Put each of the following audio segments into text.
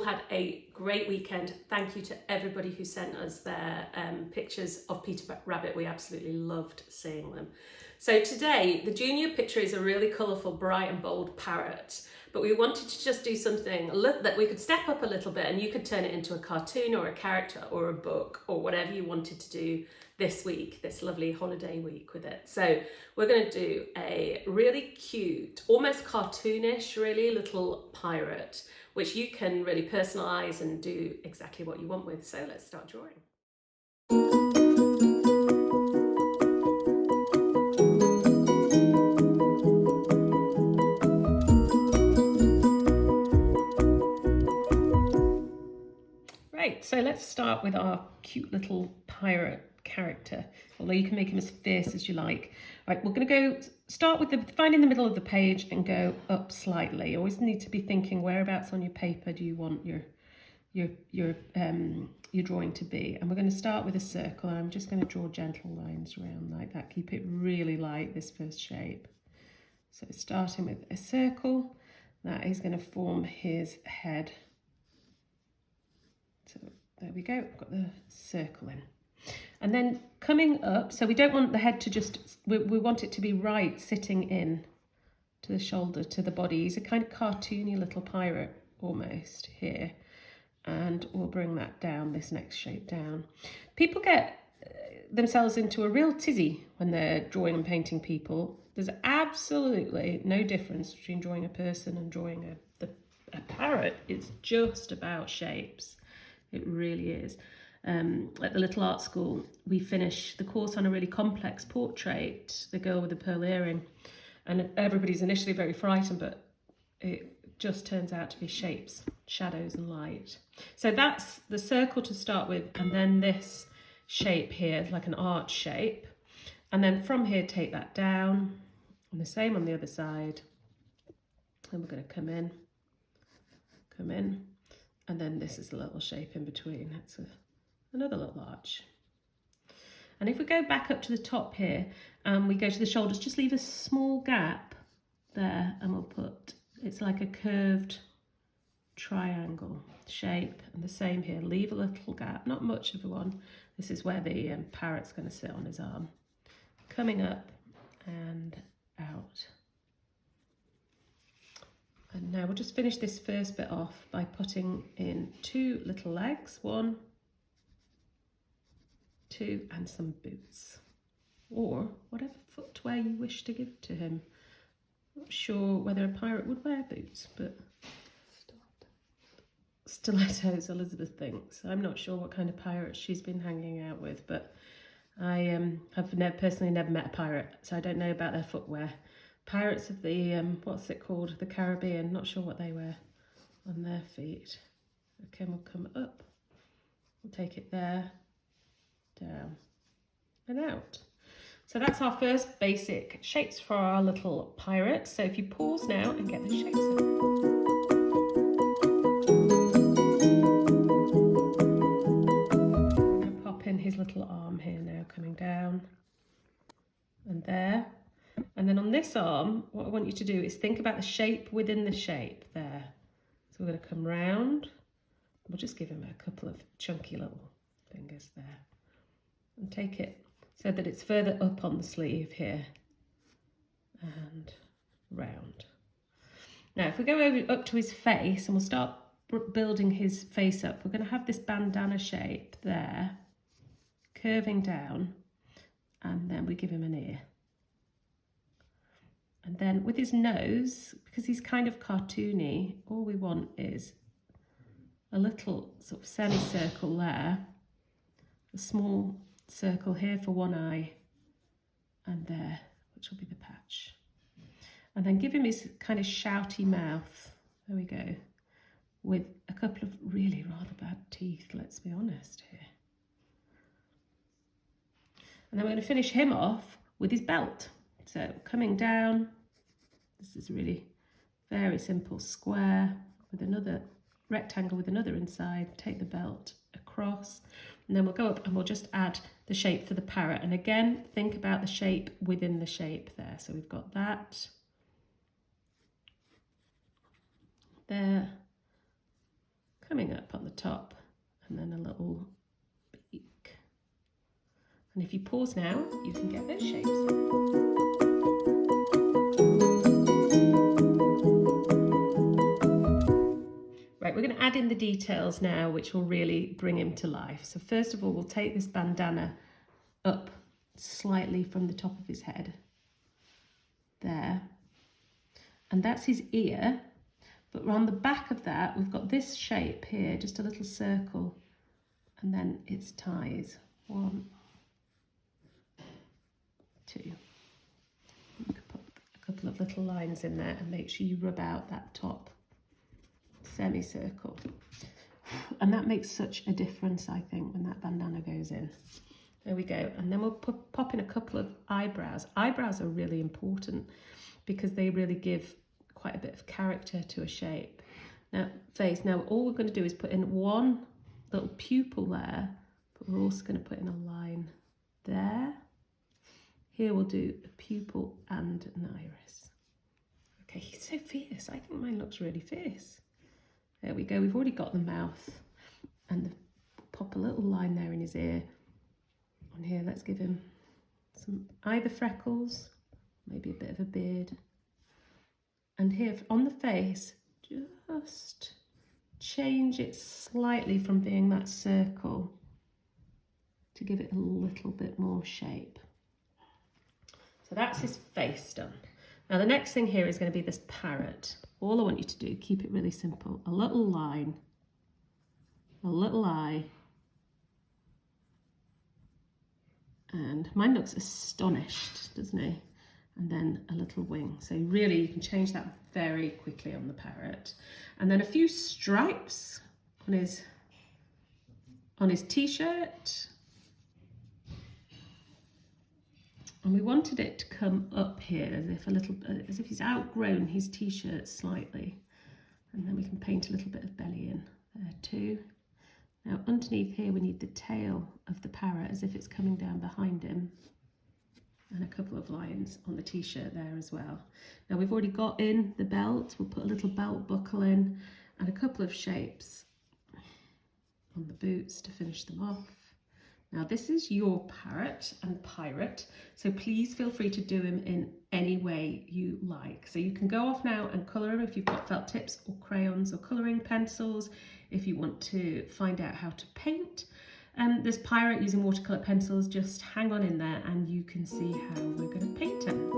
had a great weekend. Thank you to everybody who sent us their pictures of Peter Rabbit. We absolutely loved seeing them. So today, the junior picture is a really colourful, bright and bold parrot, but we wanted to just do something that we could step up a little bit, and you could turn it into a cartoon or a character or a book or whatever you wanted to do this week, this lovely holiday week with it. So we're going to do a really cute, almost cartoonish, really little pirate, which you can really personalise and do exactly what you want with. So let's start drawing. Right, so let's start with our cute little pirate character, although you can make him as fierce as you like. Right, we're going to start with finding the middle of the page and go up slightly. You always need to be thinking whereabouts on your paper do you want your drawing to be. And we're going to start with a circle, and I'm just going to draw gentle lines around like that. Keep it really light, this first shape. So starting with a circle, that is going to form his head. So there we go, I've got the circle in. And then coming up, so we don't want the head to just, we want it to be right sitting in to the shoulder, to the body. He's a kind of cartoony little pirate almost here. And we'll bring that down, this next shape down. People get themselves into a real tizzy when they're drawing and painting people. There's absolutely no difference between drawing a person and drawing a parrot. It's just about shapes. It really is. At the Little Art School, we finished the course on a really complex portrait, the girl with the pearl earring. And everybody's initially very frightened, but it just turns out to be shapes, shadows and light. So that's the circle to start with, and then this shape here is like an arch shape. And then from here, take that down, and the same on the other side. And we're going to come in, and then this is a little shape in between. That's another little arch. And if we go back up to the top here, and we go to the shoulders, just leave a small gap there, and we'll put, it's like a curved triangle shape, and the same here, leave a little gap, not much of a one. This is where the parrot's going to sit on his arm. Coming up and out. And now we'll just finish this first bit off by putting in 2 little legs, 1, 2, and some boots, or whatever footwear you wish to give to him. Not sure whether a pirate would wear boots, but stilettos, Elizabeth thinks. I'm not sure what kind of pirates she's been hanging out with, but I have personally never met a pirate, so I don't know about their footwear. Pirates of the, what's it called? The Caribbean, not sure what they wear on their feet. Okay, we'll come up, we'll take it there, down and out. So that's our first basic shapes for our little pirate. So if you pause now and get the shapes in. I'm going to pop in his little arm here now, coming down and there. And then on this arm, what I want you to do is think about the shape within the shape there. So we're going to come round. We'll just give him a couple of chunky little fingers there. And take it so that it's further up on the sleeve here. And round. Now if we go over up to his face, and we'll start building his face up, we're going to have this bandana shape there, curving down, and then we give him an ear. And then with his nose, because he's kind of cartoony, all we want is a little sort of semicircle there, a small circle here for one eye, and there, which will be the patch. And then give him his kind of shouty mouth, there we go, with a couple of really rather bad teeth, let's be honest here. And then we're going to finish him off with his belt. So coming down, this is really very simple square with another rectangle with another inside, take the belt across, and then we'll go up and we'll just add the shape for the parrot. And again, think about the shape within the shape there. So we've got that there, coming up on the top, and then a little beak. And if you pause now, you can get those shapes. Right, we're going to add in the details now, which will really bring him to life. So first of all, we'll take this bandana up slightly from the top of his head. There. And that's his ear. But around the back of that, we've got this shape here, just a little circle. And then its ties. 1, 2. You can put a couple of little lines in there and make sure you rub out that top semicircle. And that makes such a difference, I think, when that bandana goes in. There we go. And then we'll pop in a couple of eyebrows. Eyebrows are really important because they really give quite a bit of character to a shape. Now, face. Now, all we're going to do is put in one little pupil there, but we're also going to put in a line there. Here we'll do a pupil and an iris. Okay, he's so fierce. I think mine looks really fierce. There we go. We've already got the mouth, and pop a little line there in his ear. On here, let's give him some either freckles, maybe a bit of a beard. And here on the face, just change it slightly from being that circle to give it a little bit more shape. So that's his face done. Now the next thing here is going to be this parrot. All I want you to do, keep it really simple. A little line, a little eye, and mine looks astonished, doesn't he? And then a little wing. So really you can change that very quickly on the parrot. And then a few stripes on his t-shirt. And we wanted it to come up here as if he's outgrown his t-shirt slightly. And then we can paint a little bit of belly in there too. Now underneath here we need the tail of the parrot as if it's coming down behind him. And a couple of lines on the t-shirt there as well. Now we've already got in the belt. We'll put a little belt buckle in and a couple of shapes on the boots to finish them off. Now this is your parrot and pirate, so please feel free to do him in any way you like. So you can go off now and colour him if you've got felt tips or crayons or colouring pencils, if you want to find out how to paint. This pirate using watercolour pencils, just hang on in there and you can see how we're going to paint him.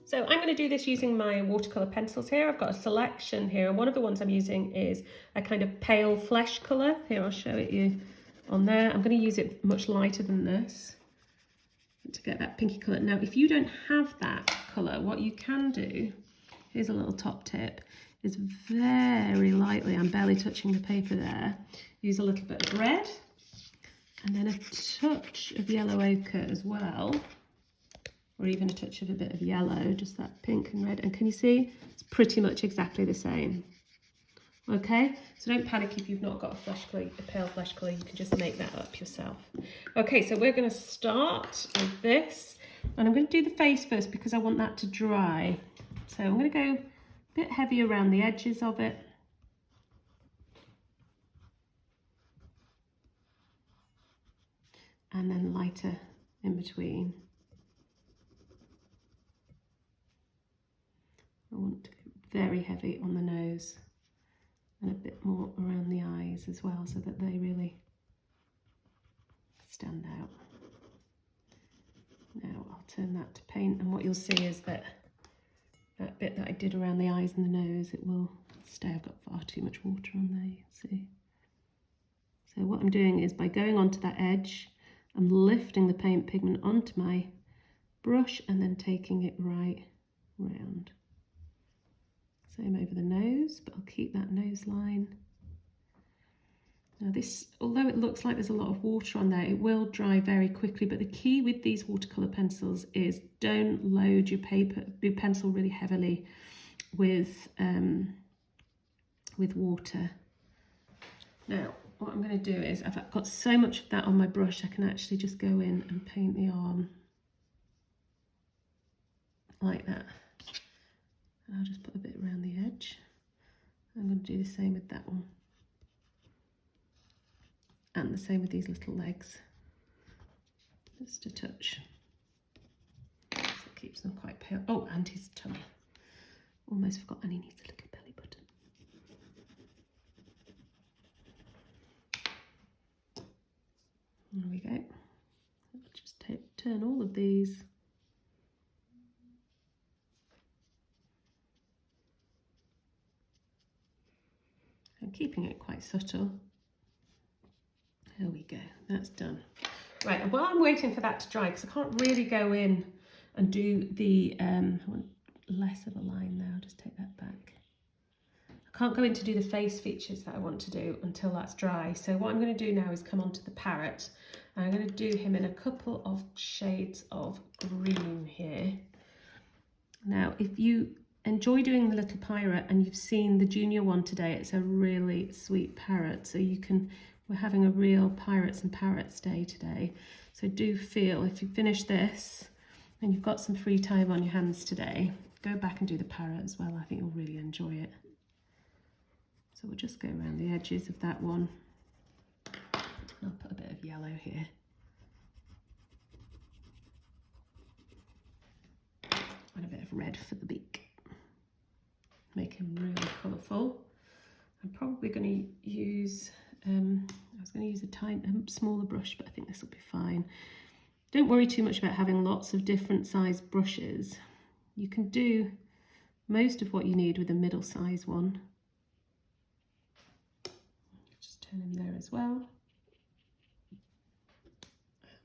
So I'm going to do this using my watercolour pencils here. I've got a selection here, and one of the ones I'm using is a kind of pale flesh colour. Here, I'll show it you on there. I'm going to use it much lighter than this to get that pinky colour. Now, if you don't have that colour, what you can do, here's a little top tip, is very lightly, I'm barely touching the paper there, use a little bit of red and then a touch of yellow ochre as well, or even a touch of a bit of yellow, just that pink and red. And can you see? It's pretty much exactly the same. Okay, so don't panic if you've not got a flesh colour, a pale flesh colour, you can just make that up yourself. Okay, so we're going to start with this, and I'm going to do the face first because I want that to dry. So I'm going to go a bit heavy around the edges of it. And then lighter in between. I want to go very heavy on the nose and a bit more around the eyes as well, so that they really stand out. Now I'll turn that to paint, and what you'll see is that that bit that I did around the eyes and the nose, it will stay. I've got far too much water on there, you can see. So what I'm doing is, by going onto that edge, I'm lifting the paint pigment onto my brush and then taking it right round. Same over the nose, but I'll keep that nose line. Now this, although it looks like there's a lot of water on there, it will dry very quickly. But the key with these watercolour pencils is don't load your pencil really heavily with water. Now, what I'm going to do is, I've got so much of that on my brush, I can actually just go in and paint the arm like that. And I'll just put a bit around the edge. I'm going to do the same with that one. And the same with these little legs. Just a touch. So it keeps them quite pale. Oh, and his tummy. Almost forgot, and he needs a little belly button. There we go. I'll just turn all of these. I'm keeping it quite subtle. There we go, that's done. Right, and while I'm waiting for that to dry, because I can't really go in and do the, I want less of a line there, I'll just take that back. I can't go in to do the face features that I want to do until that's dry. So what I'm going to do now is come on to the parrot. And I'm going to do him in a couple of shades of green here. Now, if you enjoy doing the little pirate and you've seen the junior one today, it's a really sweet parrot. So you can, we're having a real Pirates and Parrots day today. So do feel, if you finish this and you've got some free time on your hands today, go back and do the parrot as well. I think you'll really enjoy it. So we'll just go around the edges of that one. I'll put a bit of yellow here. And a bit of red for the beak. Make him really colourful. I'm probably going to use, I was going to use a smaller brush, but I think this will be fine. Don't worry too much about having lots of different size brushes. You can do most of what you need with a middle size one. Just turn him there as well.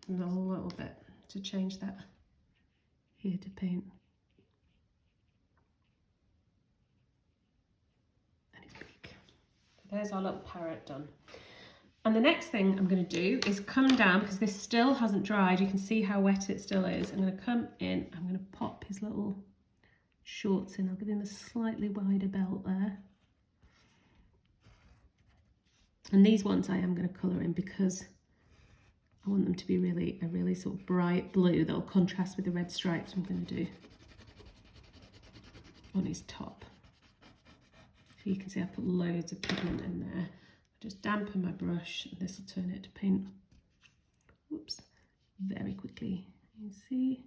And a little bit to change that here to paint. And his beak. There's our little parrot done. And the next thing I'm going to do is come down, because this still hasn't dried. You can see how wet it still is. I'm going to come in, I'm going to pop his little shorts in. I'll give him a slightly wider belt there. And these ones I am going to colour in because I want them to be a really sort of bright blue. They'll contrast with the red stripes I'm going to do on his top. So you can see I put loads of pigment in there. I just dampen my brush and this will turn it to paint. Whoops, very quickly. You see.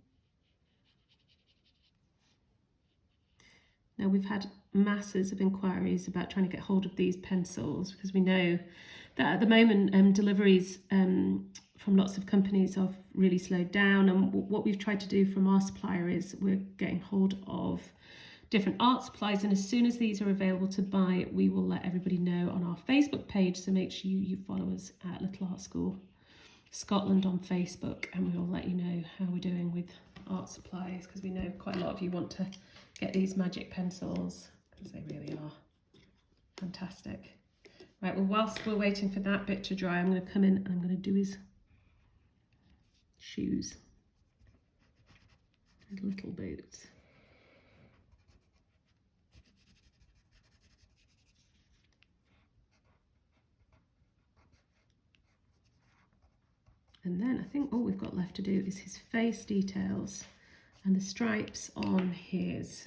Now we've had masses of inquiries about trying to get hold of these pencils because we know that at the moment deliveries from lots of companies have really slowed down, and what we've tried to do from our supplier is we're getting hold of different art supplies, and as soon as these are available to buy, we will let everybody know on our Facebook page. So make sure you follow us at Little Art School Scotland on Facebook, and we will let you know how we're doing with art supplies, because we know quite a lot of you want to get these magic pencils because they really are fantastic. Right, well, whilst we're waiting for that bit to dry, I'm going to come in and I'm going to do his shoes, his little boots. And then I think all we've got left to do is his face details and the stripes on his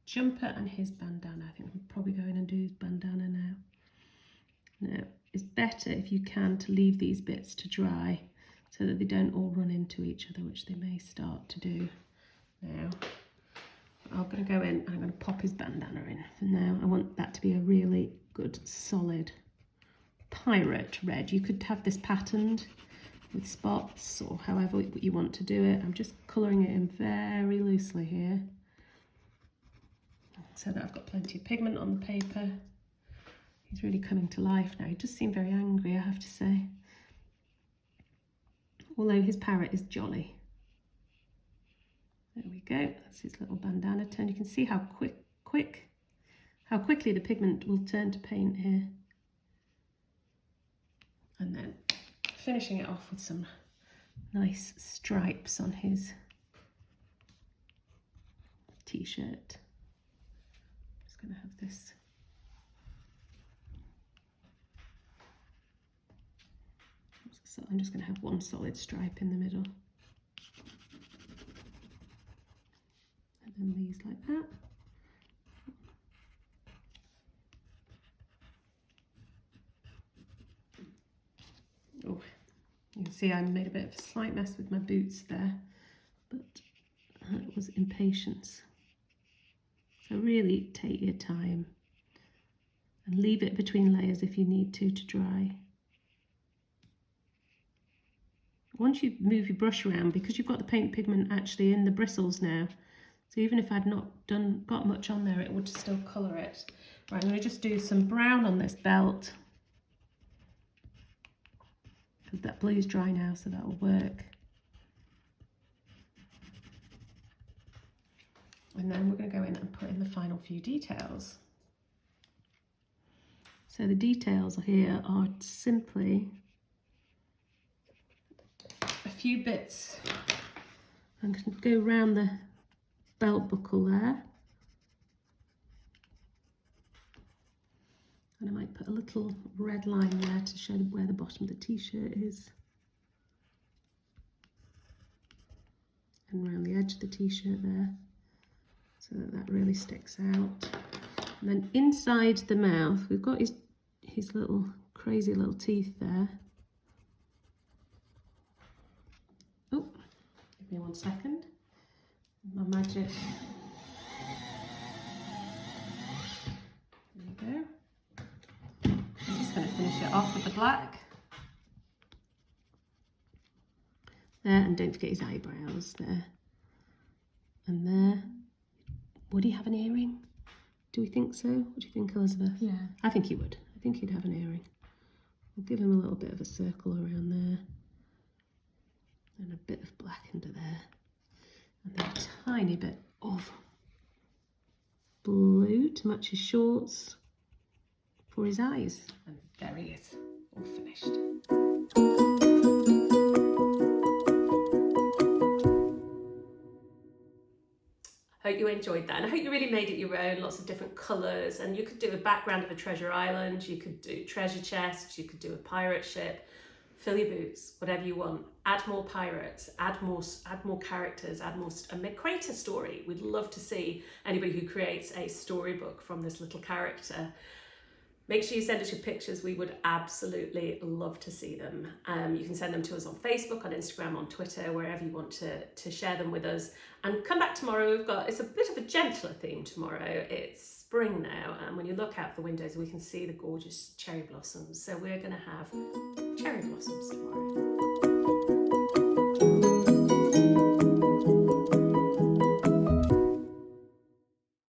jumper and his bandana. I think we'll probably go in and do his bandana now. Now, it's better if you can to leave these bits to dry so that they don't all run into each other, which they may start to do now. I'm going to go in and I'm going to pop his bandana in for now. I want that to be a really good, solid pirate red. You could have this patterned with spots or however you want to do it. I'm just colouring it in very loosely here so that I've got plenty of pigment on the paper. He's really coming to life now. He does seem very angry, I have to say. Although his parrot is jolly. There we go. That's his little bandana turn. You can see how how quickly the pigment will turn to paint here. And then finishing it off with some nice stripes on his t-shirt. Just going to have this. So I'm just going to have one solid stripe in the middle. And and these like that. Oh, you can see I made a bit of a slight mess with my boots there, but that was impatience. So really take your time and leave it between layers if you need to dry. Once you move your brush around, because you've got the paint pigment actually in the bristles now, so even if I'd not got much on there, it would still colour it. Right, I'm going to just do some brown on this belt, because that blue's dry now, so that will work. And then we're going to go in and put in the final few details. So the details here are simply a few bits. I'm going to go around the belt buckle there. And I might put a little red line there to show where the bottom of the t-shirt is. And around the edge of the t-shirt there, so that that really sticks out. And then inside the mouth, we've got his little crazy little teeth there. Oh, give me 1 second. My magic. There you go. I'm just going to finish it off with the black. There, and don't forget his eyebrows there. And there. Would he have an earring? Do we think so? What do you think, Elizabeth? Yeah. I think he would. I think he'd have an earring. We'll give him a little bit of a circle around there. And a bit of black under there. And then a tiny bit of blue to match his shorts for his eyes. And there he is, all finished. Hope you enjoyed that, and I hope you really made it your own, lots of different colours, and you could do a background of a treasure island, you could do treasure chests, you could do a pirate ship, fill your boots, whatever you want. Add more pirates, add more characters, and create a story. We'd love to see anybody who creates a storybook from this little character. Make sure you send us your pictures. We would absolutely love to see them. You can send them to us on Facebook, on Instagram, on Twitter, wherever you want to share them with us. And come back tomorrow. It's a bit of a gentler theme tomorrow. It's spring now, and when you look out the windows, we can see the gorgeous cherry blossoms. So we're going to have cherry blossoms tomorrow.